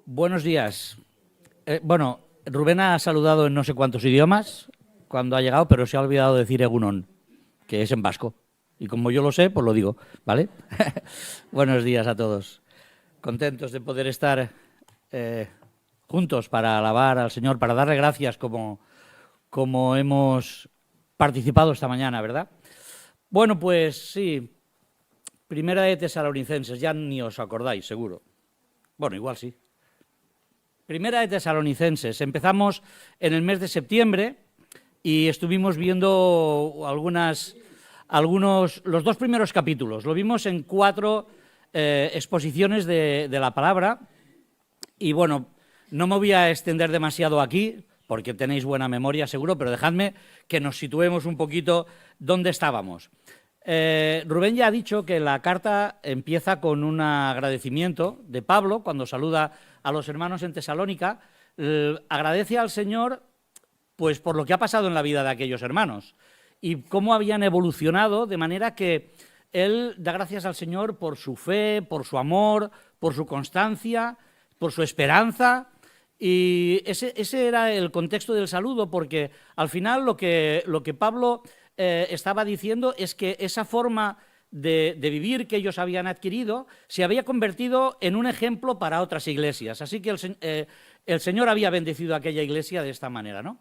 Buenos días. Bueno, Rubén ha saludado en no sé cuántos idiomas cuando ha llegado, pero se ha olvidado decir Egunon, que es en vasco. Y como yo lo sé, pues lo digo, ¿vale? Buenos días a todos. Contentos de poder estar juntos para alabar al Señor, para darle gracias como hemos participado esta mañana, ¿verdad? Bueno, pues sí, Primera de Tesalonicenses, ya ni os acordáis, seguro. Bueno, igual sí. Primera de Tesalonicenses. Empezamos en el mes de septiembre y estuvimos viendo los dos primeros capítulos. Lo vimos en 4 exposiciones de la palabra. Y bueno, no me voy a extender demasiado aquí, porque tenéis buena memoria seguro, pero dejadme que nos situemos un poquito dónde estábamos. Rubén ya ha dicho que la carta empieza con un agradecimiento de Pablo cuando saluda a los hermanos en Tesalónica. Agradece al Señor pues por lo que ha pasado en la vida de aquellos hermanos y cómo habían evolucionado, de manera que él da gracias al Señor por su fe, por su amor, por su constancia, por su esperanza. Y ese era el contexto del saludo, porque al final lo que Pablo estaba diciendo es que esa forma de vivir que ellos habían adquirido se había convertido en un ejemplo para otras iglesias. Así que el Señor había bendecido a aquella iglesia de esta manera, ¿no?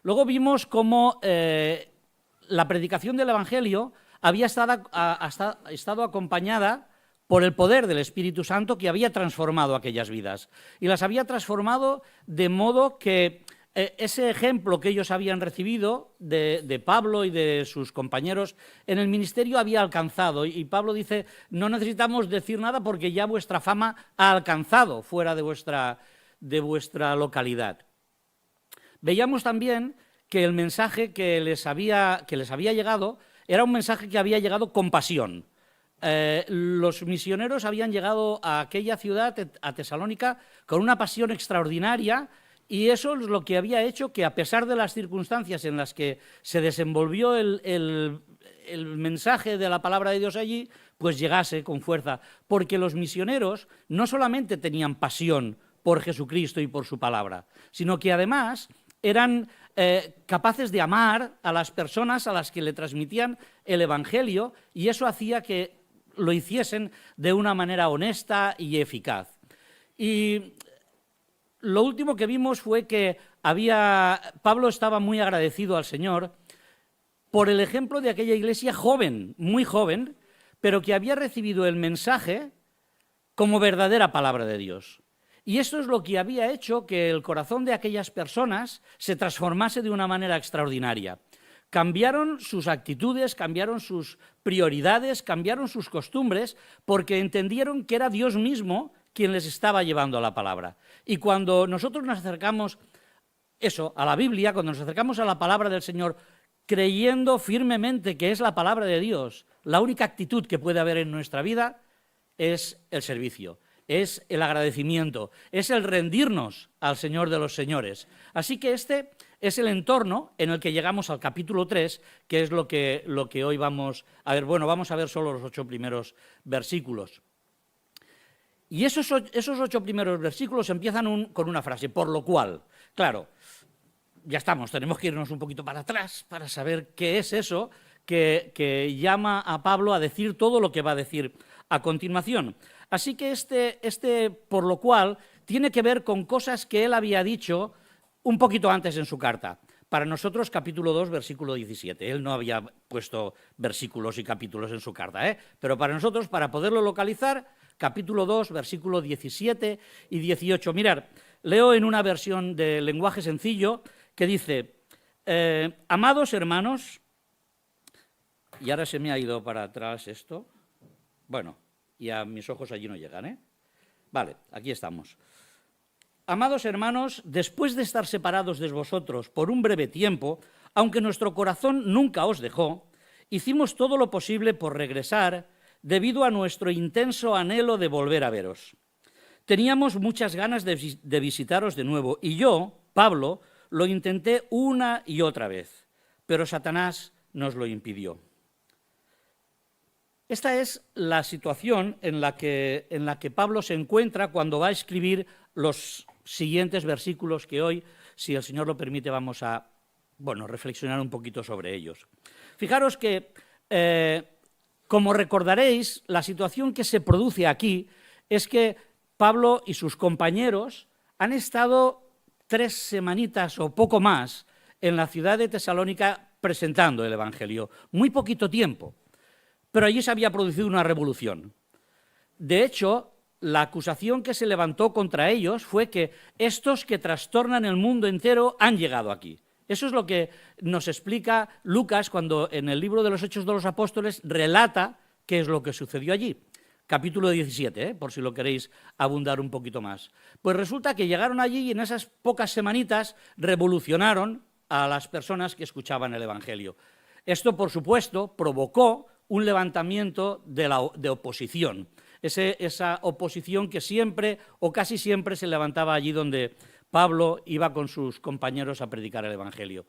Luego vimos cómo la predicación del Evangelio había estado acompañada por el poder del Espíritu Santo, que había transformado aquellas vidas. Y las había transformado de modo que ese ejemplo que ellos habían recibido de Pablo y de sus compañeros en el ministerio había alcanzado. Y Pablo dice, no necesitamos decir nada porque ya vuestra fama ha alcanzado fuera de vuestra localidad. Veíamos también que el mensaje que les había llegado era un mensaje que había llegado con pasión. Los misioneros habían llegado a aquella ciudad, a Tesalónica, con una pasión extraordinaria, y eso es lo que había hecho que, a pesar de las circunstancias en las que se desenvolvió el mensaje de la palabra de Dios allí, pues llegase con fuerza, porque los misioneros no solamente tenían pasión por Jesucristo y por su palabra, sino que además eran capaces de amar a las personas a las que le transmitían el Evangelio, y eso hacía que lo hiciesen de una manera honesta y eficaz. Y lo último que vimos fue que Pablo estaba muy agradecido al Señor por el ejemplo de aquella iglesia joven, muy joven, pero que había recibido el mensaje como verdadera palabra de Dios. Y esto es lo que había hecho que el corazón de aquellas personas se transformase de una manera extraordinaria. Cambiaron sus actitudes, cambiaron sus prioridades, cambiaron sus costumbres, porque entendieron que era Dios mismo quien les estaba llevando a la palabra. Y cuando nosotros nos acercamos a la Biblia, cuando nos acercamos a la palabra del Señor, creyendo firmemente que es la palabra de Dios, la única actitud que puede haber en nuestra vida es el servicio, es el agradecimiento, es el rendirnos al Señor de los señores. Así que este es el entorno en el que llegamos al capítulo 3, que es lo que hoy vamos a ver. Bueno, vamos a ver solo los 8 primeros versículos. Y esos 8 primeros versículos empiezan con una frase, por lo cual. Claro, ya estamos, tenemos que irnos un poquito para atrás para saber qué es eso que llama a Pablo a decir todo lo que va a decir a continuación. Así que este por lo cual tiene que ver con cosas que él había dicho un poquito antes en su carta. Para nosotros, capítulo 2, versículo 17. Él no había puesto versículos y capítulos en su carta, pero para nosotros, para poderlo localizar, capítulo 2, versículo 17 y 18. Mirad, leo en una versión de lenguaje sencillo que dice, amados hermanos, y ahora se me ha ido para atrás esto, bueno, y a mis ojos allí no llegan, Vale, aquí estamos. Amados hermanos, después de estar separados de vosotros por un breve tiempo, aunque nuestro corazón nunca os dejó, hicimos todo lo posible por regresar debido a nuestro intenso anhelo de volver a veros. Teníamos muchas ganas de visitaros de nuevo y yo, Pablo, lo intenté una y otra vez, pero Satanás nos lo impidió. Esta es la situación en la que Pablo se encuentra cuando va a escribir los siguientes versículos que hoy, si el Señor lo permite, vamos a reflexionar un poquito sobre ellos. Fijaros que, como recordaréis, la situación que se produce aquí es que Pablo y sus compañeros han estado 3 semanitas o poco más en la ciudad de Tesalónica presentando el Evangelio. Muy poquito tiempo, pero allí se había producido una revolución. De hecho, la acusación que se levantó contra ellos fue que estos que trastornan el mundo entero han llegado aquí. Eso es lo que nos explica Lucas cuando en el libro de los Hechos de los Apóstoles relata qué es lo que sucedió allí. Capítulo 17, por si lo queréis abundar un poquito más. Pues resulta que llegaron allí y en esas pocas semanitas revolucionaron a las personas que escuchaban el Evangelio. Esto, por supuesto, provocó un levantamiento de oposición. Esa oposición que siempre o casi siempre se levantaba allí donde Pablo iba con sus compañeros a predicar el Evangelio.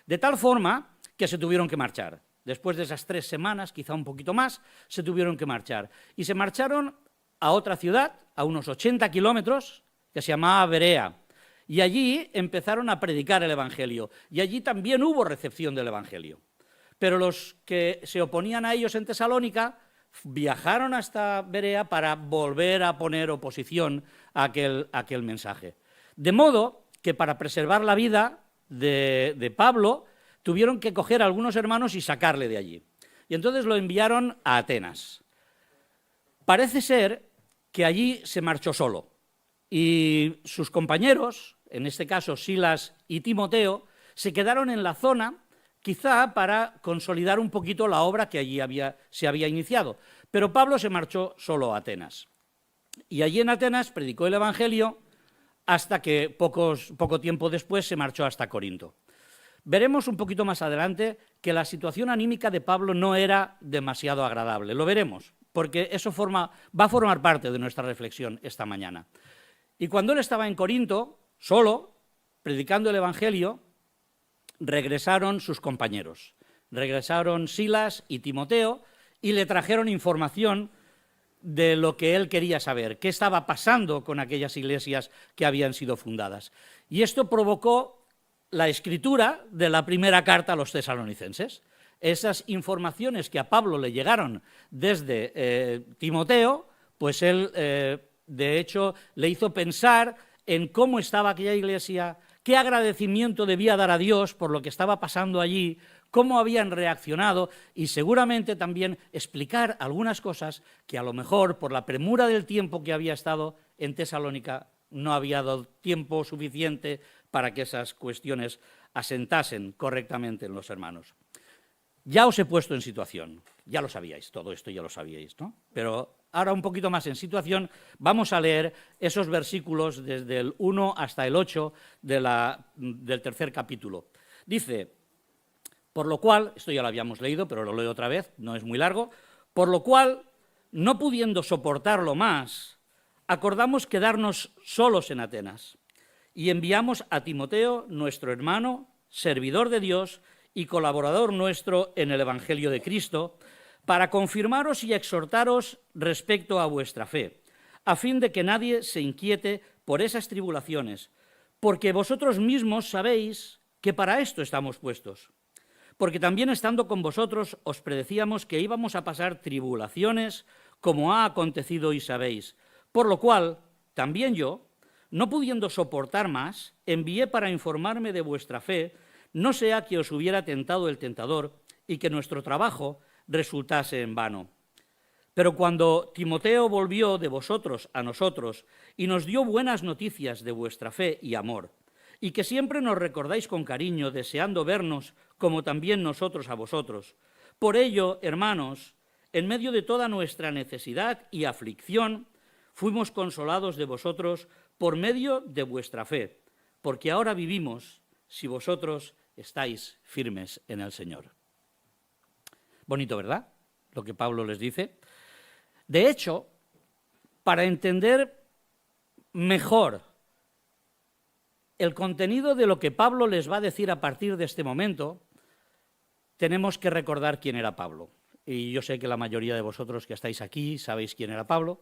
De tal forma que se tuvieron que marchar. Después de esas 3 semanas, quizá un poquito más, se tuvieron que marchar. Y se marcharon a otra ciudad, a unos 80 kilómetros, que se llamaba Berea. Y allí empezaron a predicar el Evangelio. Y allí también hubo recepción del Evangelio. Pero los que se oponían a ellos en Tesalónica viajaron hasta Berea para volver a poner oposición a aquel mensaje. De modo que para preservar la vida de Pablo tuvieron que coger a algunos hermanos y sacarle de allí. Y entonces lo enviaron a Atenas. Parece ser que allí se marchó solo y sus compañeros, en este caso Silas y Timoteo, se quedaron en la zona quizá para consolidar un poquito la obra que allí se había iniciado. Pero Pablo se marchó solo a Atenas. Y allí en Atenas predicó el Evangelio hasta que poco tiempo después se marchó hasta Corinto. Veremos un poquito más adelante que la situación anímica de Pablo no era demasiado agradable. Lo veremos, porque eso va a formar parte de nuestra reflexión esta mañana. Y cuando él estaba en Corinto, solo, predicando el Evangelio, regresaron sus compañeros. Regresaron Silas y Timoteo y le trajeron información de lo que él quería saber, qué estaba pasando con aquellas iglesias que habían sido fundadas. Y esto provocó la escritura de la primera carta a los tesalonicenses. Esas informaciones que a Pablo le llegaron desde Timoteo, pues él, de hecho, le hizo pensar en cómo estaba aquella iglesia, qué agradecimiento debía dar a Dios por lo que estaba pasando allí, cómo habían reaccionado y seguramente también explicar algunas cosas que a lo mejor por la premura del tiempo que había estado en Tesalónica no había dado tiempo suficiente para que esas cuestiones asentasen correctamente en los hermanos. Ya os he puesto en situación, ya lo sabíais, todo esto ya lo sabíais, ¿no? Pero ahora un poquito más en situación, vamos a leer esos versículos desde el 1 hasta el 8 del tercer capítulo. Dice, por lo cual, esto ya lo habíamos leído, pero lo leo otra vez, no es muy largo, por lo cual, no pudiendo soportarlo más, acordamos quedarnos solos en Atenas y enviamos a Timoteo, nuestro hermano, servidor de Dios y colaborador nuestro en el Evangelio de Cristo, para confirmaros y exhortaros respecto a vuestra fe, a fin de que nadie se inquiete por esas tribulaciones, porque vosotros mismos sabéis que para esto estamos puestos. Porque también estando con vosotros os predecíamos que íbamos a pasar tribulaciones, como ha acontecido y sabéis. Por lo cual, también yo, no pudiendo soportar más, envié para informarme de vuestra fe, no sea que os hubiera tentado el tentador y que nuestro trabajo resultase en vano. Pero cuando Timoteo volvió de vosotros a nosotros y nos dio buenas noticias de vuestra fe y amor, y que siempre nos recordáis con cariño, deseando vernos como también nosotros a vosotros. Por ello, hermanos, en medio de toda nuestra necesidad y aflicción, fuimos consolados de vosotros por medio de vuestra fe, porque ahora vivimos si vosotros estáis firmes en el Señor. Bonito, ¿verdad? Lo que Pablo les dice. De hecho, para entender mejor el contenido de lo que Pablo les va a decir a partir de este momento, tenemos que recordar quién era Pablo. y yo sé que la mayoría de vosotros que estáis aquí sabéis quién era Pablo,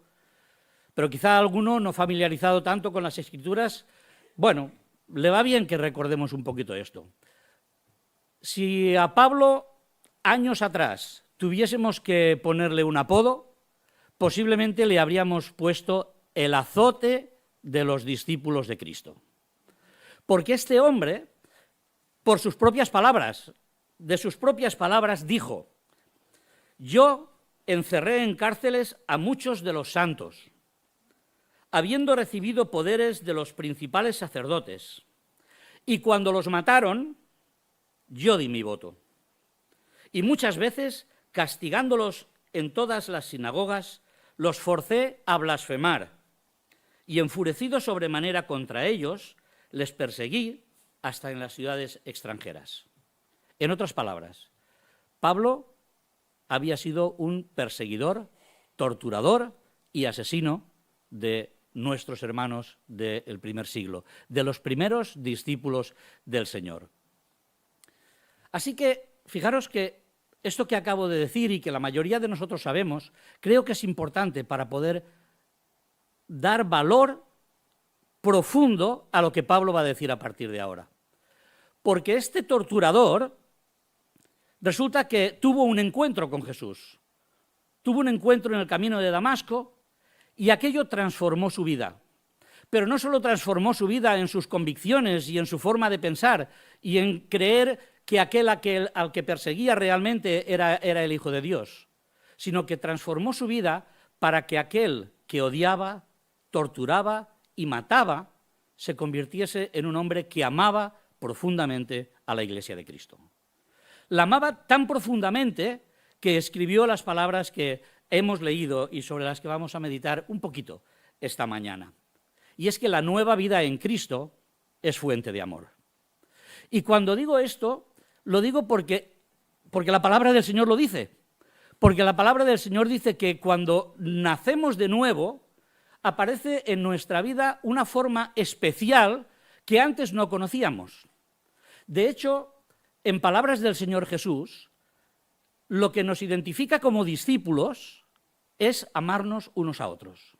pero quizá alguno no familiarizado tanto con las Escrituras, bueno, le va bien que recordemos un poquito esto. Si a Pablo, años atrás, tuviésemos que ponerle un apodo, posiblemente le habríamos puesto el azote de los discípulos de Cristo. Porque este hombre, por sus propias palabras, de sus propias palabras, dijo: yo encerré en cárceles a muchos de los santos, habiendo recibido poderes de los principales sacerdotes, y cuando los mataron, yo di mi voto. Y muchas veces, castigándolos en todas las sinagogas, los forcé a blasfemar, y enfurecido sobremanera contra ellos, les perseguí hasta en las ciudades extranjeras. En otras palabras, Pablo había sido un perseguidor, torturador y asesino de nuestros hermanos del primer siglo, de los primeros discípulos del Señor. Así que, fijaros que esto que acabo de decir y que la mayoría de nosotros sabemos, creo que es importante para poder dar valor profundo a lo que Pablo va a decir a partir de ahora. Porque este torturador resulta que tuvo un encuentro con Jesús, tuvo un encuentro en el camino de Damasco y aquello transformó su vida. Pero no solo transformó su vida en sus convicciones y en su forma de pensar y en creer que aquel al que perseguía realmente era el Hijo de Dios, sino que transformó su vida para que aquel que odiaba, torturaba y mataba se convirtiese en un hombre que amaba profundamente a la Iglesia de Cristo. La amaba tan profundamente que escribió las palabras que hemos leído y sobre las que vamos a meditar un poquito esta mañana. Y es que la nueva vida en Cristo es fuente de amor. Y cuando digo esto, lo digo porque la palabra del Señor lo dice. Porque la palabra del Señor dice que cuando nacemos de nuevo, aparece en nuestra vida una forma especial que antes no conocíamos. De hecho, en palabras del Señor Jesús, lo que nos identifica como discípulos es amarnos unos a otros.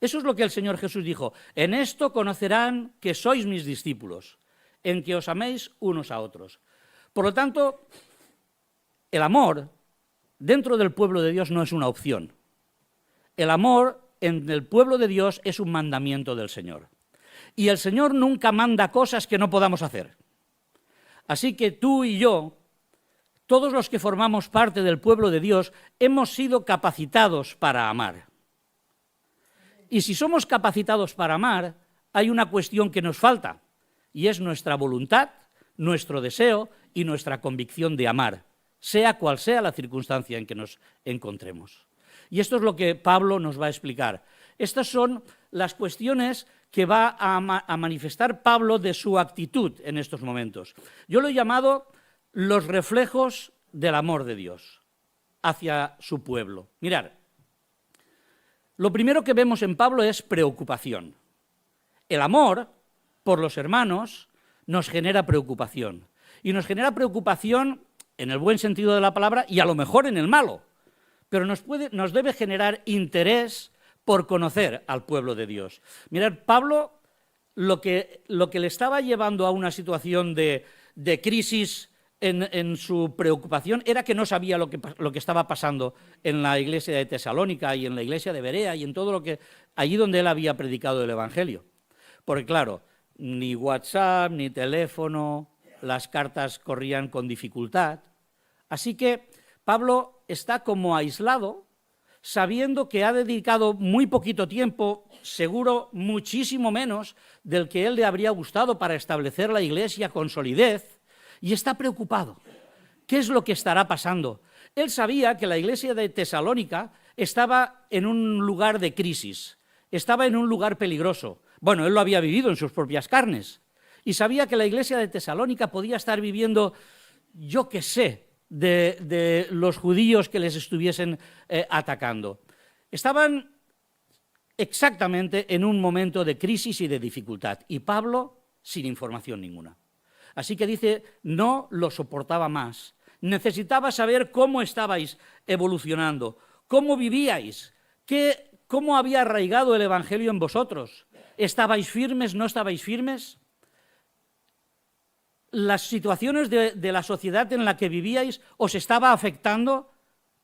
Eso es lo que el Señor Jesús dijo: en esto conocerán que sois mis discípulos, en que os améis unos a otros. Por lo tanto, el amor dentro del pueblo de Dios no es una opción. El amor en el pueblo de Dios es un mandamiento del Señor. Y el Señor nunca manda cosas que no podamos hacer. Así que tú y yo, todos los que formamos parte del pueblo de Dios, hemos sido capacitados para amar. Y si somos capacitados para amar, hay una cuestión que nos falta, y es nuestra voluntad, nuestro deseo y nuestra convicción de amar, sea cual sea la circunstancia en que nos encontremos. Y esto es lo que Pablo nos va a explicar. Estas son las cuestiones que va a manifestar Pablo de su actitud en estos momentos. Yo lo he llamado los reflejos del amor de Dios hacia su pueblo. Mirad, lo primero que vemos en Pablo es preocupación. El amor por los hermanos nos genera preocupación. Y nos genera preocupación en el buen sentido de la palabra y a lo mejor en el malo. Pero nos debe generar interés por conocer al pueblo de Dios. Mirad, Pablo lo que le estaba llevando a una situación de crisis en su preocupación era que no sabía lo que estaba pasando en la iglesia de Tesalónica y en la iglesia de Berea y en todo lo que allí donde él había predicado el Evangelio. Porque claro, ni WhatsApp, ni teléfono, las cartas corrían con dificultad. Así que Pablo está como aislado, sabiendo que ha dedicado muy poquito tiempo, seguro muchísimo menos del que él le habría gustado para establecer la iglesia con solidez, y está preocupado. ¿Qué es lo que estará pasando? Él sabía que la iglesia de Tesalónica estaba en un lugar de crisis, estaba en un lugar peligroso. Bueno, él lo había vivido en sus propias carnes, y sabía que la iglesia de Tesalónica podía estar viviendo, yo qué sé, de los judíos que les estuviesen atacando. Estaban exactamente en un momento de crisis y de dificultad, y Pablo sin información ninguna. Así que dice, no lo soportaba más, Necesitaba saber cómo estabais evolucionando, cómo vivíais, cómo había arraigado el Evangelio en vosotros. ¿Estabais firmes, no estabais firmes? ¿Las situaciones de la sociedad en la que vivíais os estaba afectando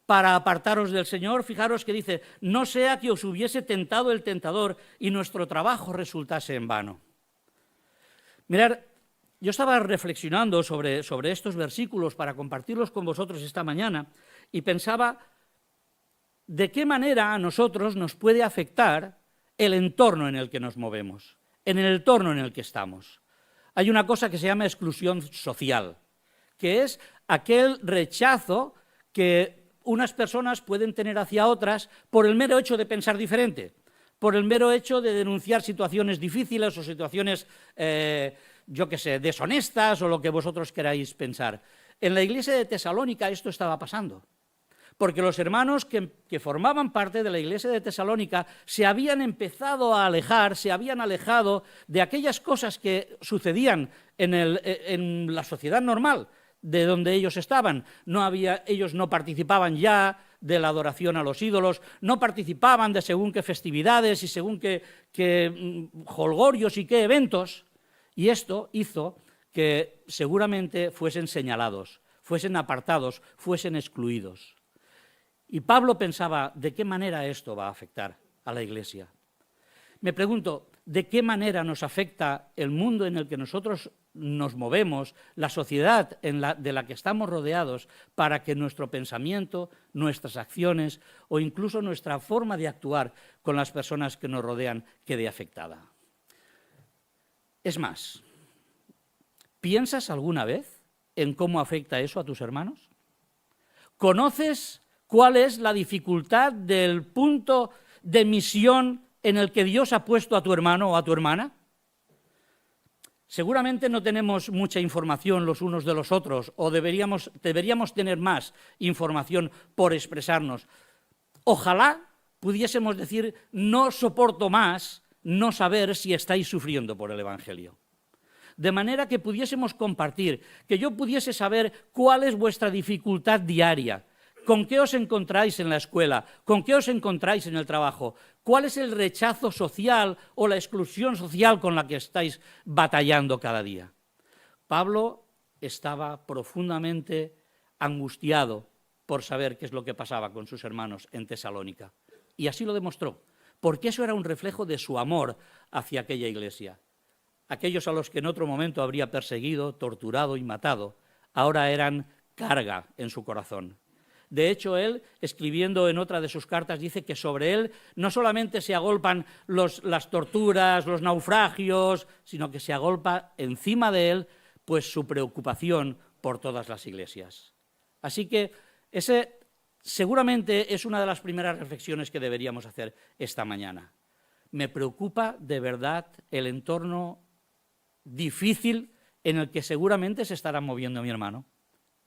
para apartaros del Señor? Fijaros que dice, no sea que os hubiese tentado el tentador y nuestro trabajo resultase en vano. Mirad, yo estaba reflexionando sobre estos versículos para compartirlos con vosotros esta mañana y pensaba de qué manera a nosotros nos puede afectar el entorno en el que nos movemos, en el entorno en el que estamos. Hay una cosa que se llama exclusión social, que es aquel rechazo que unas personas pueden tener hacia otras por el mero hecho de pensar diferente, por el mero hecho de denunciar situaciones difíciles o situaciones, yo qué sé, deshonestas o lo que vosotros queráis pensar. En la iglesia de Tesalónica esto estaba pasando, porque los hermanos que formaban parte de la iglesia de Tesalónica se habían empezado a alejar, se habían alejado de aquellas cosas que sucedían en la sociedad normal de donde ellos estaban. Ellos no participaban ya de la adoración a los ídolos, no participaban de según qué festividades y según qué jolgorios y qué eventos, y esto hizo que seguramente fuesen señalados, fuesen apartados, fuesen excluidos. Y Pablo pensaba, ¿de qué manera esto va a afectar a la Iglesia? Me pregunto, ¿de qué manera nos afecta el mundo en el que nosotros nos movemos, la sociedad de la que estamos rodeados, para que nuestro pensamiento, nuestras acciones o incluso nuestra forma de actuar con las personas que nos rodean quede afectada? Es más, ¿piensas alguna vez en cómo afecta eso a tus hermanos? ¿Conoces cuál es la dificultad del punto de misión en el que Dios ha puesto a tu hermano o a tu hermana? Seguramente no tenemos mucha información los unos de los otros, o deberíamos tener más información por expresarnos. Ojalá pudiésemos decir, no soporto más no saber si estáis sufriendo por el Evangelio. De manera que pudiésemos compartir, que yo pudiese saber cuál es vuestra dificultad diaria, con qué os encontráis en la escuela, con qué os encontráis en el trabajo, cuál es el rechazo social o la exclusión social con la que estáis batallando cada día. Pablo estaba profundamente angustiado por saber qué es lo que pasaba con sus hermanos en Tesalónica. Y así lo demostró, porque eso era un reflejo de su amor hacia aquella iglesia. Aquellos a los que en otro momento habría perseguido, torturado y matado, ahora eran carga en su corazón. De hecho, él, escribiendo en otra de sus cartas, dice que sobre él no solamente se agolpan las torturas, los naufragios, sino que se agolpa encima de él pues su preocupación por todas las iglesias. Así que ese seguramente es una de las primeras reflexiones que deberíamos hacer esta mañana. Me preocupa de verdad el entorno difícil en el que seguramente se estará moviendo mi hermano,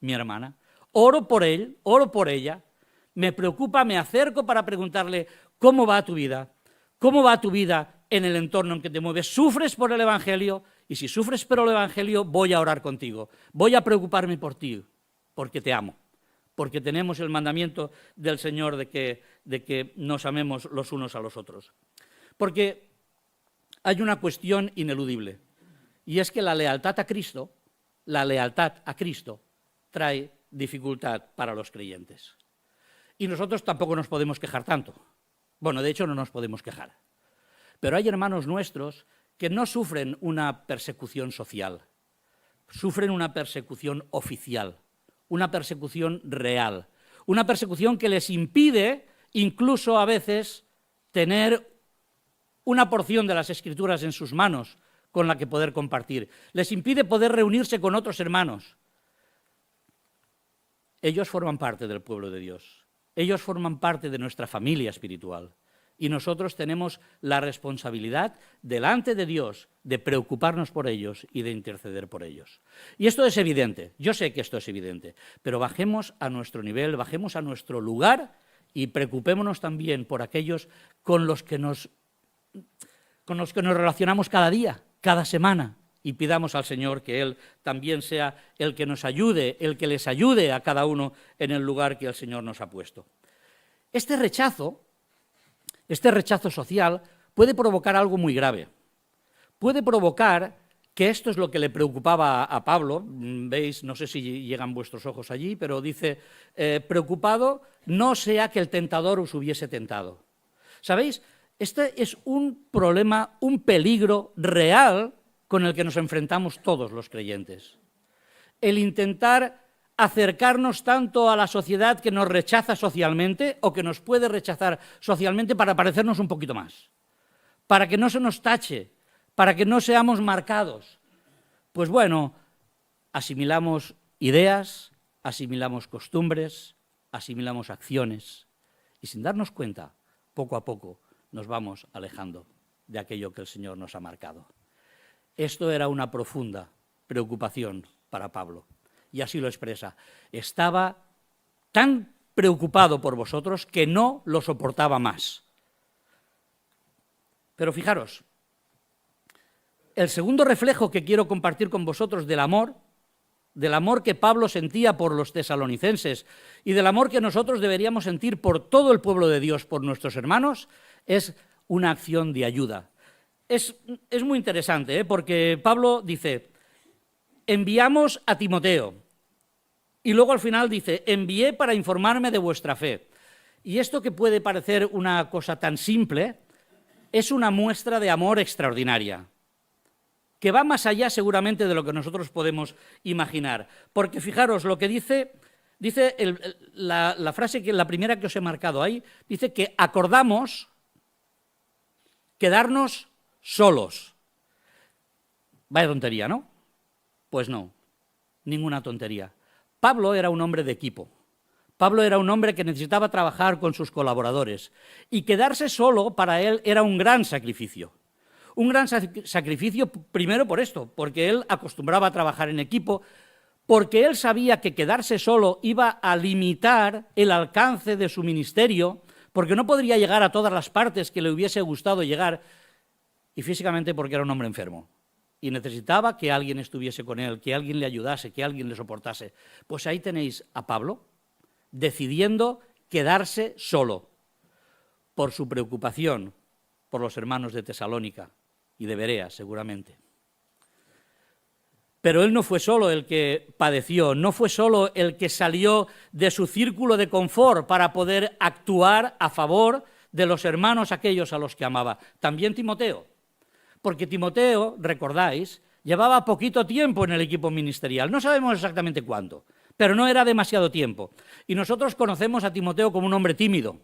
mi hermana. Oro por él, oro por ella, me preocupa, me acerco para preguntarle cómo va tu vida, cómo va tu vida en el entorno en que te mueves. ¿Sufres por el Evangelio? Y si sufres por el Evangelio, voy a orar contigo, voy a preocuparme por ti, porque te amo, porque tenemos el mandamiento del Señor de que nos amemos los unos a los otros. Porque hay una cuestión ineludible, y es que la lealtad a Cristo trae dificultad para los creyentes. Y nosotros tampoco nos podemos quejar tanto. Bueno, de hecho no nos podemos quejar. Pero hay hermanos nuestros que no sufren una persecución social, sufren una persecución oficial, una persecución real, una persecución que les impide incluso a veces tener una porción de las Escrituras en sus manos con la que poder compartir. Les impide poder reunirse con otros hermanos. Ellos forman parte del pueblo de Dios. Ellos forman parte de nuestra familia espiritual. Y nosotros tenemos la responsabilidad delante de Dios de preocuparnos por ellos y de interceder por ellos. Y esto es evidente, yo sé que esto es evidente, pero bajemos a nuestro nivel, bajemos a nuestro lugar y preocupémonos también por aquellos con los que nos relacionamos cada día, cada semana, y pidamos al Señor que Él también sea el que nos ayude, el que les ayude a cada uno en el lugar que el Señor nos ha puesto. Este rechazo social puede provocar algo muy grave. Puede provocar, que esto es lo que le preocupaba a Pablo, veis, no sé si llegan vuestros ojos allí, pero dice, preocupado, no sea que el tentador os hubiese tentado. ¿Sabéis? Este es un problema, un peligro real con el que nos enfrentamos todos los creyentes. El intentar acercarnos tanto a la sociedad que nos rechaza socialmente o que nos puede rechazar socialmente para parecernos un poquito más, para que no se nos tache, para que no seamos marcados. Pues bueno, asimilamos ideas, asimilamos costumbres, asimilamos acciones y sin darnos cuenta, poco a poco, nos vamos alejando de aquello que el Señor nos ha marcado. Esto era una profunda preocupación para Pablo, y así lo expresa. Estaba tan preocupado por vosotros que no lo soportaba más. Pero fijaros, el segundo reflejo que quiero compartir con vosotros del amor que Pablo sentía por los tesalonicenses y del amor que nosotros deberíamos sentir por todo el pueblo de Dios, por nuestros hermanos, es una acción de ayuda. Es muy interesante, porque Pablo dice, enviamos a Timoteo, y luego al final dice, envié para informarme de vuestra fe. Y esto que puede parecer una cosa tan simple, es una muestra de amor extraordinaria, que va más allá seguramente de lo que nosotros podemos imaginar. Porque fijaros, lo que dice la frase, la primera que os he marcado ahí, dice que acordamos quedarnos solos. Vaya tontería, ¿no? Pues no, ninguna tontería. Pablo era un hombre de equipo. Pablo era un hombre que necesitaba trabajar con sus colaboradores. Y quedarse solo para él era un gran sacrificio. Un gran sacrificio primero por esto, porque él acostumbraba a trabajar en equipo, porque él sabía que quedarse solo iba a limitar el alcance de su ministerio, porque no podría llegar a todas las partes que le hubiese gustado llegar, y físicamente porque era un hombre enfermo. Y necesitaba que alguien estuviese con él, que alguien le ayudase, que alguien le soportase. Pues ahí tenéis a Pablo decidiendo quedarse solo por su preocupación por los hermanos de Tesalónica y de Berea, seguramente. Pero él no fue solo el que padeció, no fue solo el que salió de su círculo de confort para poder actuar a favor de los hermanos aquellos a los que amaba. También Timoteo, porque Timoteo, recordáis, llevaba poquito tiempo en el equipo ministerial, no sabemos exactamente cuánto, pero no era demasiado tiempo. Y nosotros conocemos a Timoteo como un hombre tímido,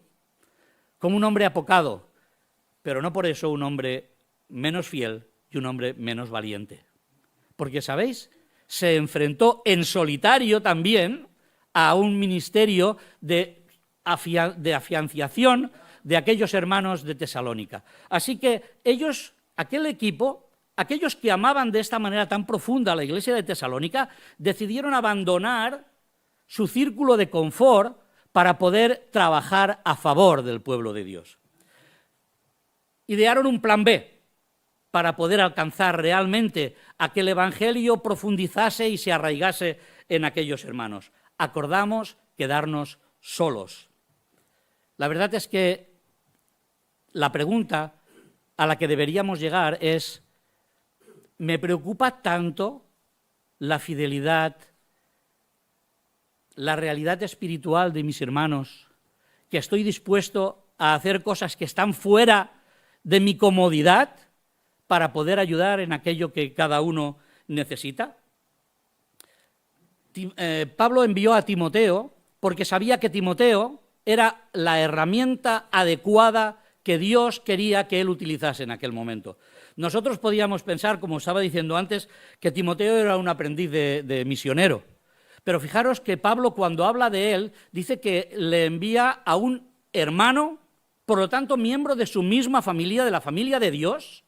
como un hombre apocado, pero no por eso un hombre menos fiel y un hombre menos valiente. Porque, ¿sabéis? Se enfrentó en solitario también a un ministerio de afianzación de aquellos hermanos de Tesalónica. Así que ellos, aquel equipo, aquellos que amaban de esta manera tan profunda a la iglesia de Tesalónica, decidieron abandonar su círculo de confort para poder trabajar a favor del pueblo de Dios. Idearon un plan B para poder alcanzar realmente a que el Evangelio profundizase y se arraigase en aquellos hermanos. Acordamos quedarnos solos. La verdad es que la pregunta a la que deberíamos llegar es, ¿me preocupa tanto la fidelidad, la realidad espiritual de mis hermanos, que estoy dispuesto a hacer cosas que están fuera de mi comodidad para poder ayudar en aquello que cada uno necesita? Pablo envió a Timoteo porque sabía que Timoteo era la herramienta adecuada que Dios quería que él utilizase en aquel momento. Nosotros podíamos pensar, como estaba diciendo antes, que Timoteo era un aprendiz de misionero. Pero fijaros que Pablo, cuando habla de él, dice que le envía a un hermano, por lo tanto, miembro de su misma familia, de la familia de Dios,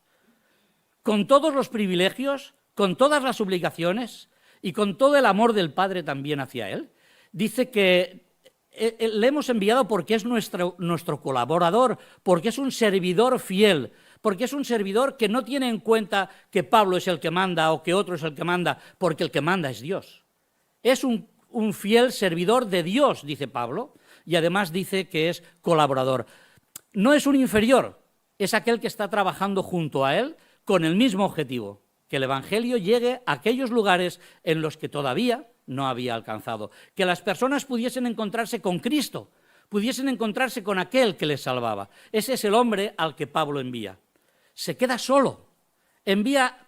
con todos los privilegios, con todas las obligaciones y con todo el amor del Padre también hacia él. Dice que le hemos enviado porque es nuestro colaborador, porque es un servidor fiel, porque es un servidor que no tiene en cuenta que Pablo es el que manda o que otro es el que manda, porque el que manda es Dios. Es un fiel servidor de Dios, dice Pablo, y además dice que es colaborador. No es un inferior, es aquel que está trabajando junto a él con el mismo objetivo, que el Evangelio llegue a aquellos lugares en los que todavía no había alcanzado, que las personas pudiesen encontrarse con Cristo, pudiesen encontrarse con aquel que les salvaba. Ese es el hombre al que Pablo envía. Se queda solo, envía,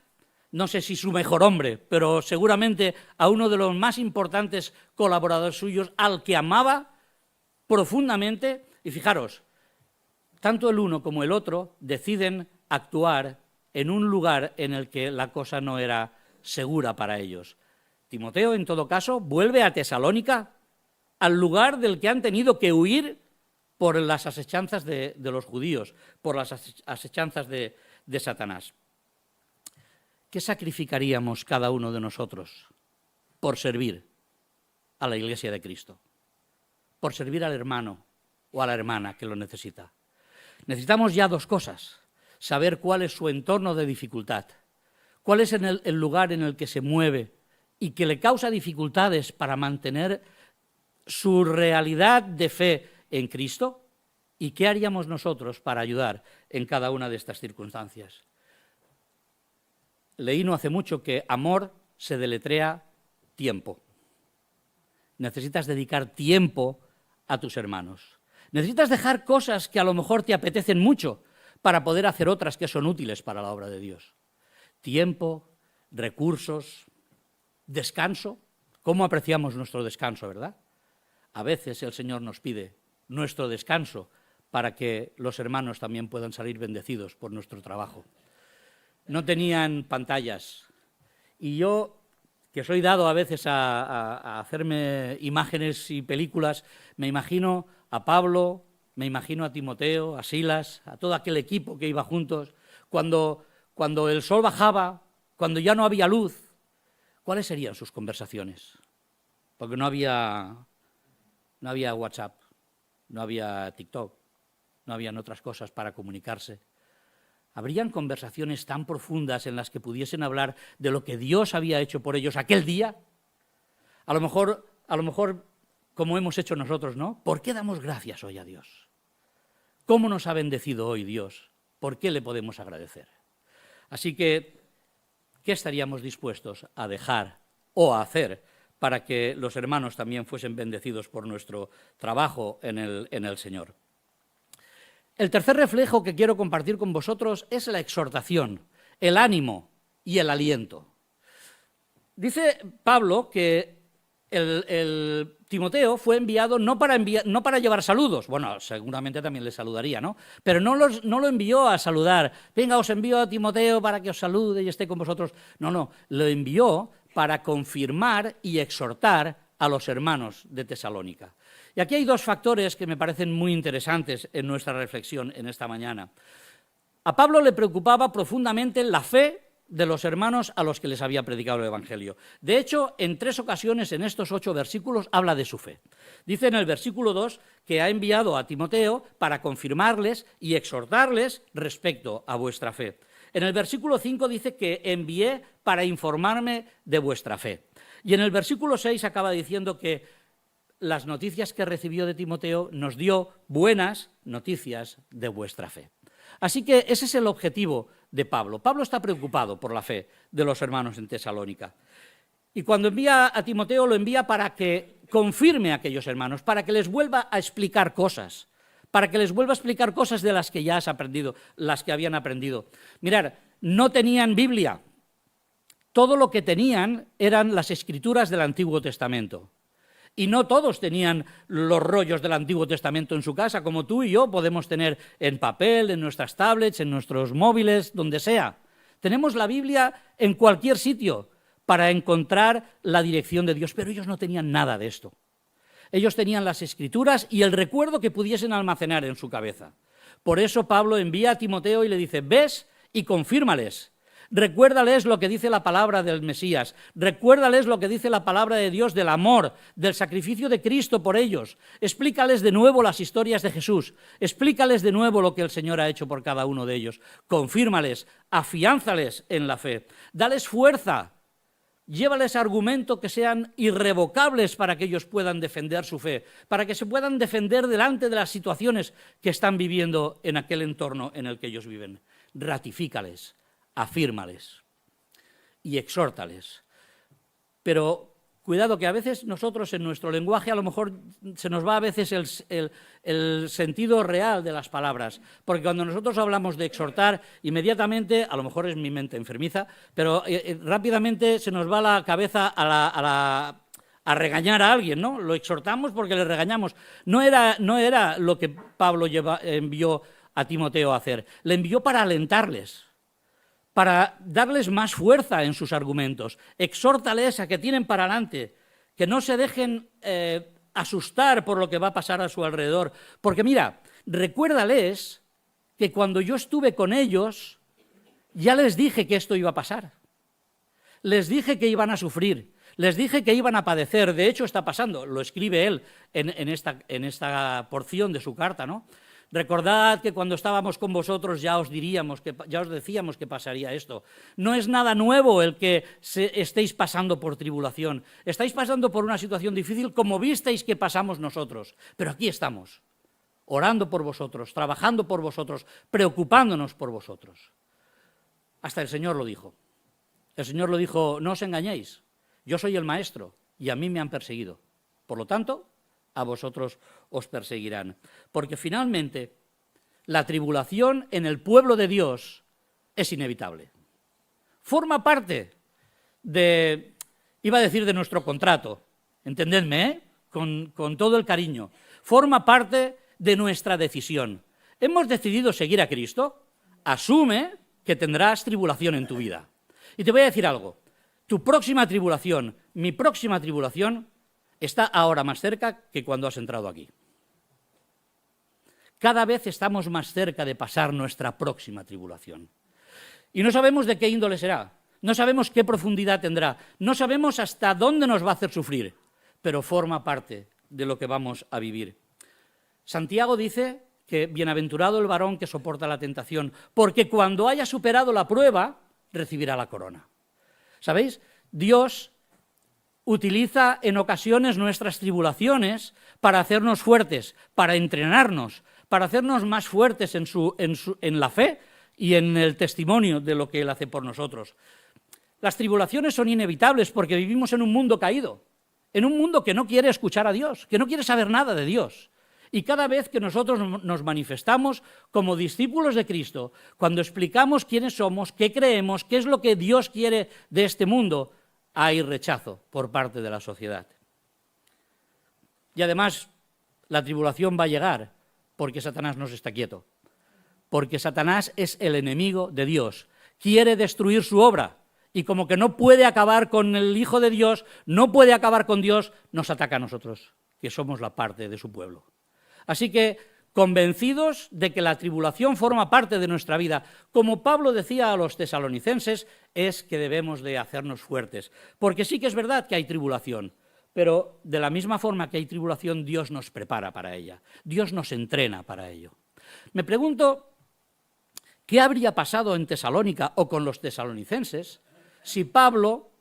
no sé si su mejor hombre, pero seguramente a uno de los más importantes colaboradores suyos, al que amaba profundamente, y fijaros, tanto el uno como el otro deciden actuar en un lugar en el que la cosa no era segura para ellos. Timoteo, en todo caso, vuelve a Tesalónica, al lugar del que han tenido que huir por las asechanzas de los judíos, por las asechanzas de Satanás. ¿Qué sacrificaríamos cada uno de nosotros por servir a la Iglesia de Cristo? Por servir al hermano o a la hermana que lo necesita. Necesitamos ya dos cosas: saber cuál es su entorno de dificultad, cuál es el lugar en el que se mueve y que le causa dificultades para mantener su realidad de fe en Cristo, y qué haríamos nosotros para ayudar en cada una de estas circunstancias. Leí no hace mucho que amor se deletrea tiempo. Necesitas dedicar tiempo a tus hermanos. Necesitas dejar cosas que a lo mejor te apetecen mucho para poder hacer otras que son útiles para la obra de Dios. Tiempo, recursos, descanso. ¿Cómo apreciamos nuestro descanso, verdad? A veces el Señor nos pide nuestro descanso para que los hermanos también puedan salir bendecidos por nuestro trabajo. No tenían pantallas, y yo, que soy dado a veces a hacerme imágenes y películas, me imagino a Pablo, me imagino a Timoteo, a Silas, a todo aquel equipo que iba juntos, cuando el sol bajaba, cuando ya no había luz, ¿cuáles serían sus conversaciones? Porque no había WhatsApp, no había TikTok, no habían otras cosas para comunicarse. ¿Habrían conversaciones tan profundas en las que pudiesen hablar de lo que Dios había hecho por ellos aquel día? A lo mejor, como hemos hecho nosotros, ¿no? ¿Por qué damos gracias hoy a Dios? ¿Cómo nos ha bendecido hoy Dios? ¿Por qué le podemos agradecer? Así que, ¿qué estaríamos dispuestos a dejar o a hacer para que los hermanos también fuesen bendecidos por nuestro trabajo en el Señor? El tercer reflejo que quiero compartir con vosotros es la exhortación, el ánimo y el aliento. Dice Pablo que el Timoteo fue enviado no para llevar saludos, bueno, seguramente también le saludaría, ¿no? Pero no lo envió a saludar, venga, os envío a Timoteo para que os salude y esté con vosotros. No, lo envió para confirmar y exhortar a los hermanos de Tesalónica. Y aquí hay dos factores que me parecen muy interesantes en nuestra reflexión en esta mañana. A Pablo le preocupaba profundamente la fe de los hermanos a los que les había predicado el Evangelio. De hecho, en 3 ocasiones en estos 8 versículos habla de su fe. Dice en el versículo 2 que ha enviado a Timoteo para confirmarles y exhortarles respecto a vuestra fe. En el versículo 5 dice que envié para informarme de vuestra fe. Y en el versículo 6 acaba diciendo que las noticias que recibió de Timoteo nos dio buenas noticias de vuestra fe. Así que ese es el objetivo de Pablo. Pablo está preocupado por la fe de los hermanos en Tesalónica. Y cuando envía a Timoteo, lo envía para que confirme a aquellos hermanos, para que les vuelva a explicar cosas, para que les vuelva a explicar cosas de las que ya has aprendido, las que habían aprendido. Mirad, no tenían Biblia. Todo lo que tenían eran las escrituras del Antiguo Testamento. Y no todos tenían los rollos del Antiguo Testamento en su casa, como tú y yo podemos tener en papel, en nuestras tablets, en nuestros móviles, donde sea. Tenemos la Biblia en cualquier sitio para encontrar la dirección de Dios, pero ellos no tenían nada de esto. Ellos tenían las Escrituras y el recuerdo que pudiesen almacenar en su cabeza. Por eso Pablo envía a Timoteo y le dice, ves y confírmales. Recuérdales lo que dice la palabra del Mesías. Recuérdales lo que dice la palabra de Dios del amor, del sacrificio de Cristo por ellos. Explícales de nuevo las historias de Jesús. Explícales de nuevo lo que el Señor ha hecho por cada uno de ellos. Confírmales, afiánzales en la fe. Dales fuerza. Llévales argumentos que sean irrevocables para que ellos puedan defender su fe, para que se puedan defender delante de las situaciones que están viviendo en aquel entorno en el que ellos viven. Ratifícales, afírmales y exhórtales. Pero cuidado que a veces nosotros en nuestro lenguaje a lo mejor se nos va a veces el sentido real de las palabras, porque cuando nosotros hablamos de exhortar, inmediatamente, a lo mejor es mi mente enfermiza, pero rápidamente se nos va la cabeza a regañar a alguien, ¿no? Lo exhortamos porque le regañamos. No era lo que Pablo envió a Timoteo a hacer, le envió para alentarles, para darles más fuerza en sus argumentos. Exhórtales a que tienen para adelante, que no se dejen asustar por lo que va a pasar a su alrededor. Porque mira, recuérdales que cuando yo estuve con ellos, ya les dije que esto iba a pasar. Les dije que iban a sufrir, les dije que iban a padecer. De hecho, está pasando, lo escribe él en esta porción de su carta, ¿no? Recordad que cuando estábamos con vosotros ya os decíamos que pasaría esto. No es nada nuevo el que estéis pasando por tribulación. Estáis pasando por una situación difícil como visteis que pasamos nosotros. Pero aquí estamos, orando por vosotros, trabajando por vosotros, preocupándonos por vosotros. Hasta el Señor lo dijo. El Señor lo dijo, no os engañéis, yo soy el Maestro y a mí me han perseguido. Por lo tanto, a vosotros os perseguirán. Porque finalmente la tribulación en el pueblo de Dios es inevitable. Forma parte de, iba a decir de nuestro contrato, entendedme, con todo el cariño, forma parte de nuestra decisión. Hemos decidido seguir a Cristo, asume que tendrás tribulación en tu vida. Y te voy a decir algo, tu próxima tribulación, mi próxima tribulación, está ahora más cerca que cuando has entrado aquí. Cada vez estamos más cerca de pasar nuestra próxima tribulación. Y no sabemos de qué índole será, no sabemos qué profundidad tendrá, no sabemos hasta dónde nos va a hacer sufrir, pero forma parte de lo que vamos a vivir. Santiago dice que bienaventurado el varón que soporta la tentación, porque cuando haya superado la prueba, recibirá la corona. ¿Sabéis? Dios utiliza en ocasiones nuestras tribulaciones para hacernos fuertes, para entrenarnos, para hacernos más fuertes en la fe y en el testimonio de lo que Él hace por nosotros. Las tribulaciones son inevitables porque vivimos en un mundo caído, en un mundo que no quiere escuchar a Dios, que no quiere saber nada de Dios. Y cada vez que nosotros nos manifestamos como discípulos de Cristo, cuando explicamos quiénes somos, qué creemos, qué es lo que Dios quiere de este mundo, hay rechazo por parte de la sociedad. Y además, la tribulación va a llegar porque Satanás no está quieto, porque Satanás es el enemigo de Dios, quiere destruir su obra, y como que no puede acabar con el Hijo de Dios, no puede acabar con Dios, nos ataca a nosotros, que somos la parte de su pueblo. Así que, convencidos de que la tribulación forma parte de nuestra vida, como Pablo decía a los tesalonicenses, es que debemos de hacernos fuertes. Porque sí que es verdad que hay tribulación, pero de la misma forma que hay tribulación, Dios nos prepara para ella, Dios nos entrena para ello. Me pregunto, ¿qué habría pasado en Tesalónica o con los tesalonicenses si Pablo,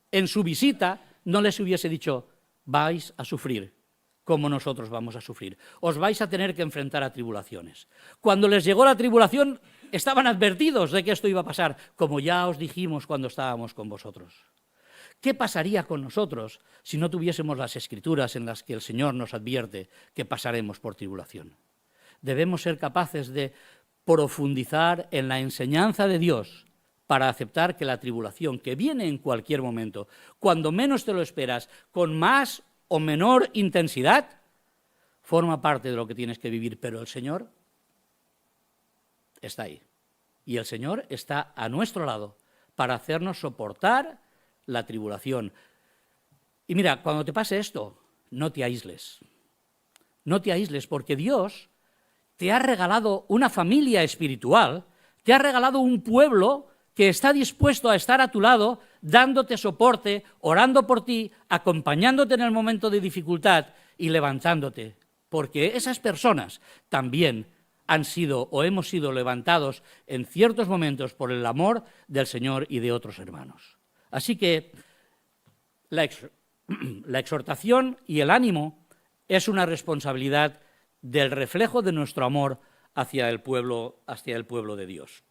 en su visita, no les hubiese dicho, vais a sufrir como nosotros vamos a sufrir? Os vais a tener que enfrentar a tribulaciones. Cuando les llegó la tribulación, estaban advertidos de que esto iba a pasar, como ya os dijimos cuando estábamos con vosotros. ¿Qué pasaría con nosotros si no tuviésemos las Escrituras en las que el Señor nos advierte que pasaremos por tribulación? Debemos ser capaces de profundizar en la enseñanza de Dios para aceptar que la tribulación que viene en cualquier momento, cuando menos te lo esperas, con más o menor intensidad, forma parte de lo que tienes que vivir, pero el Señor está ahí. Y el Señor está a nuestro lado para hacernos soportar la tribulación. Y mira, cuando te pase esto, no te aísles. No te aísles, porque Dios te ha regalado una familia espiritual, te ha regalado un pueblo que está dispuesto a estar a tu lado, dándote soporte, orando por ti, acompañándote en el momento de dificultad y levantándote. Porque esas personas también han sido o hemos sido levantados en ciertos momentos por el amor del Señor y de otros hermanos. Así que la exhortación y el ánimo es una responsabilidad del reflejo de nuestro amor hacia el pueblo de Dios.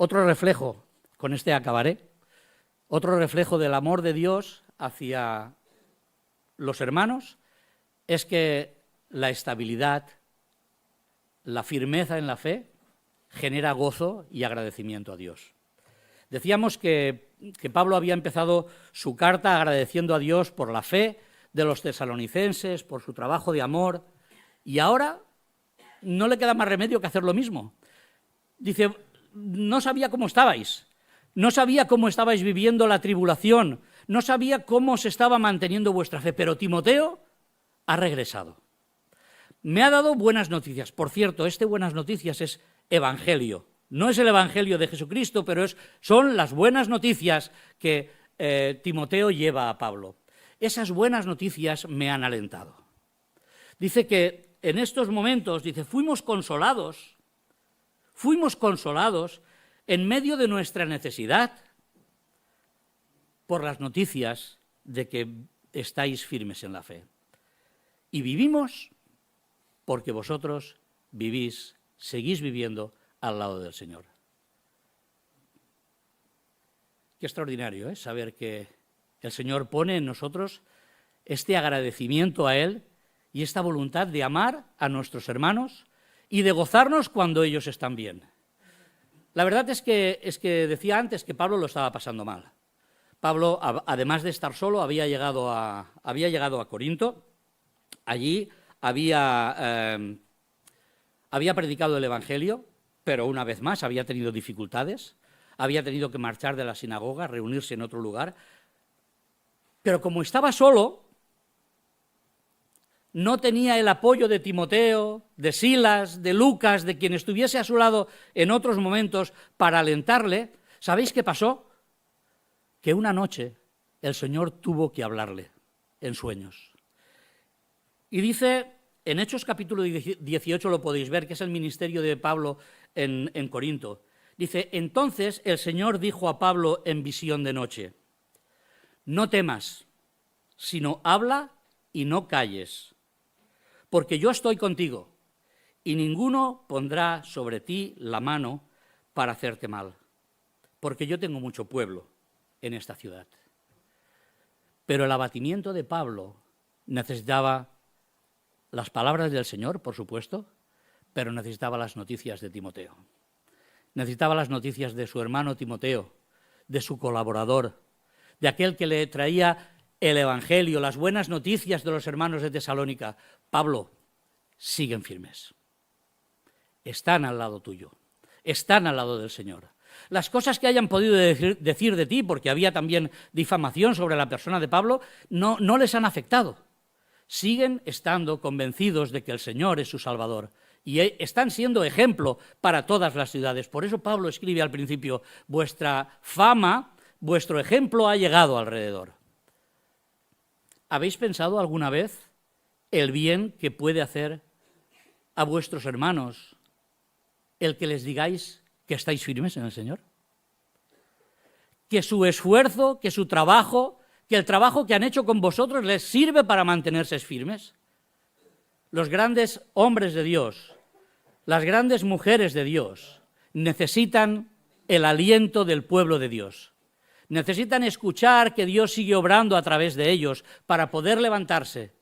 Otro reflejo, con este acabaré, otro reflejo del amor de Dios hacia los hermanos es que la estabilidad, la firmeza en la fe genera gozo y agradecimiento a Dios. Decíamos que Pablo había empezado su carta agradeciendo a Dios por la fe de los tesalonicenses, por su trabajo de amor, y ahora no le queda más remedio que hacer lo mismo. Dice, no sabía cómo estabais, no sabía cómo estabais viviendo la tribulación, no sabía cómo se estaba manteniendo vuestra fe, pero Timoteo ha regresado. Me ha dado buenas noticias. Por cierto, buenas noticias es evangelio. No es el evangelio de Jesucristo, pero son las buenas noticias que Timoteo lleva a Pablo. Esas buenas noticias me han alentado. Dice que en estos momentos, fuimos consolados en medio de nuestra necesidad por las noticias de que estáis firmes en la fe. Y vivimos porque vosotros seguís viviendo al lado del Señor. Qué extraordinario, saber que el Señor pone en nosotros este agradecimiento a Él y esta voluntad de amar a nuestros hermanos y de gozarnos cuando ellos están bien. La verdad es que decía antes que Pablo lo estaba pasando mal. Pablo, además de estar solo, había llegado a Corinto. Allí había predicado el Evangelio, pero una vez más había tenido dificultades, había tenido que marchar de la sinagoga, reunirse en otro lugar. Pero como estaba solo, no tenía el apoyo de Timoteo, de Silas, de Lucas, de quien estuviese a su lado en otros momentos para alentarle. ¿Sabéis qué pasó? Que una noche el Señor tuvo que hablarle en sueños. Y dice, en Hechos capítulo 18 lo podéis ver, que es el ministerio de Pablo en Corinto. Dice, entonces el Señor dijo a Pablo en visión de noche, no temas, sino habla y no calles, porque yo estoy contigo, y ninguno pondrá sobre ti la mano para hacerte mal, porque yo tengo mucho pueblo en esta ciudad. Pero el abatimiento de Pablo necesitaba las palabras del Señor, por supuesto, pero necesitaba las noticias de Timoteo. Necesitaba las noticias de su hermano Timoteo, de su colaborador, de aquel que le traía el Evangelio, las buenas noticias de los hermanos de Tesalónica. Pablo, siguen firmes. Están al lado tuyo, están al lado del Señor. Las cosas que hayan podido decir de ti, porque había también difamación sobre la persona de Pablo, no les han afectado. Siguen estando convencidos de que el Señor es su Salvador y están siendo ejemplo para todas las ciudades. Por eso Pablo escribe al principio, vuestra fama, vuestro ejemplo ha llegado alrededor. ¿Habéis pensado alguna vez el bien que puede hacer a vuestros hermanos el que les digáis que estáis firmes en el Señor? Que su esfuerzo, que su trabajo, que el trabajo que han hecho con vosotros les sirve para mantenerse firmes. Los grandes hombres de Dios, las grandes mujeres de Dios, necesitan el aliento del pueblo de Dios. Necesitan escuchar que Dios sigue obrando a través de ellos para poder levantarse,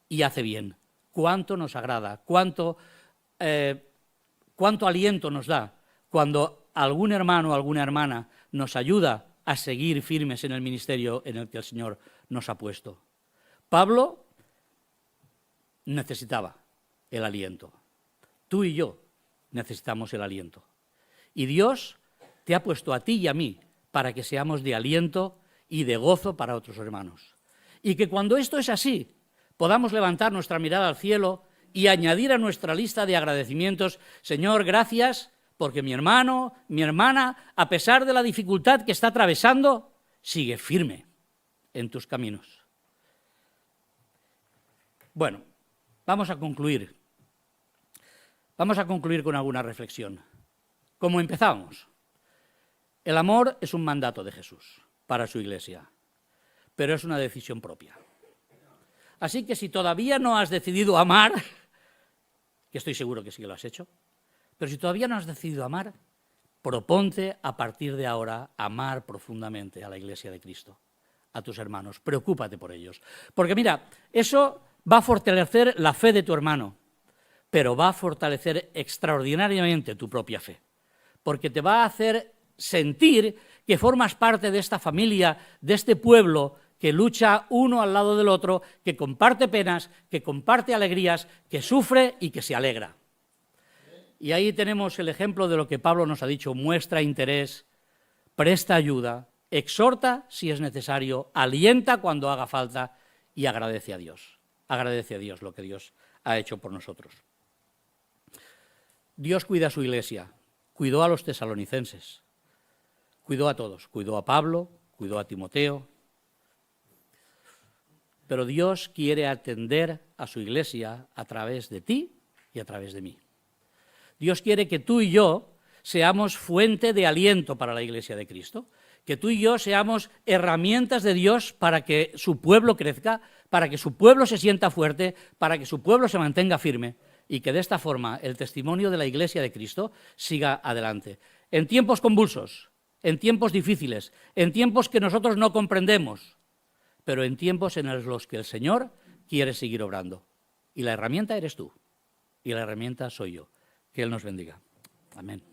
y hace bien. Cuánto nos agrada, cuánto aliento nos da cuando algún hermano o alguna hermana nos ayuda a seguir firmes en el ministerio en el que el Señor nos ha puesto. Pablo necesitaba el aliento. Tú y yo necesitamos el aliento. Y Dios te ha puesto a ti y a mí para que seamos de aliento y de gozo para otros hermanos. Y que cuando esto es así, podamos levantar nuestra mirada al cielo y añadir a nuestra lista de agradecimientos, Señor, gracias porque mi hermano, mi hermana, a pesar de la dificultad que está atravesando, sigue firme en tus caminos. Bueno, vamos a concluir. Vamos a concluir con alguna reflexión. Como empezábamos, el amor es un mandato de Jesús para su Iglesia, pero es una decisión propia. Así que si todavía no has decidido amar, que estoy seguro que sí que lo has hecho, pero si todavía no has decidido amar, proponte a partir de ahora amar profundamente a la Iglesia de Cristo, a tus hermanos, preocúpate por ellos. Porque mira, eso va a fortalecer la fe de tu hermano, pero va a fortalecer extraordinariamente tu propia fe, porque te va a hacer sentir que formas parte de esta familia, de este pueblo que lucha uno al lado del otro, que comparte penas, que comparte alegrías, que sufre y que se alegra. Y ahí tenemos el ejemplo de lo que Pablo nos ha dicho: muestra interés, presta ayuda, exhorta si es necesario, alienta cuando haga falta y agradece a Dios. Agradece a Dios lo que Dios ha hecho por nosotros. Dios cuida a su Iglesia, cuidó a los tesalonicenses, cuidó a todos, cuidó a Pablo, cuidó a Timoteo. Pero Dios quiere atender a su Iglesia a través de ti y a través de mí. Dios quiere que tú y yo seamos fuente de aliento para la Iglesia de Cristo, que tú y yo seamos herramientas de Dios para que su pueblo crezca, para que su pueblo se sienta fuerte, para que su pueblo se mantenga firme y que de esta forma el testimonio de la Iglesia de Cristo siga adelante. En tiempos convulsos, en tiempos difíciles, en tiempos que nosotros no comprendemos, pero en tiempos en los que el Señor quiere seguir obrando. Y la herramienta eres tú, y la herramienta soy yo. Que Él nos bendiga. Amén.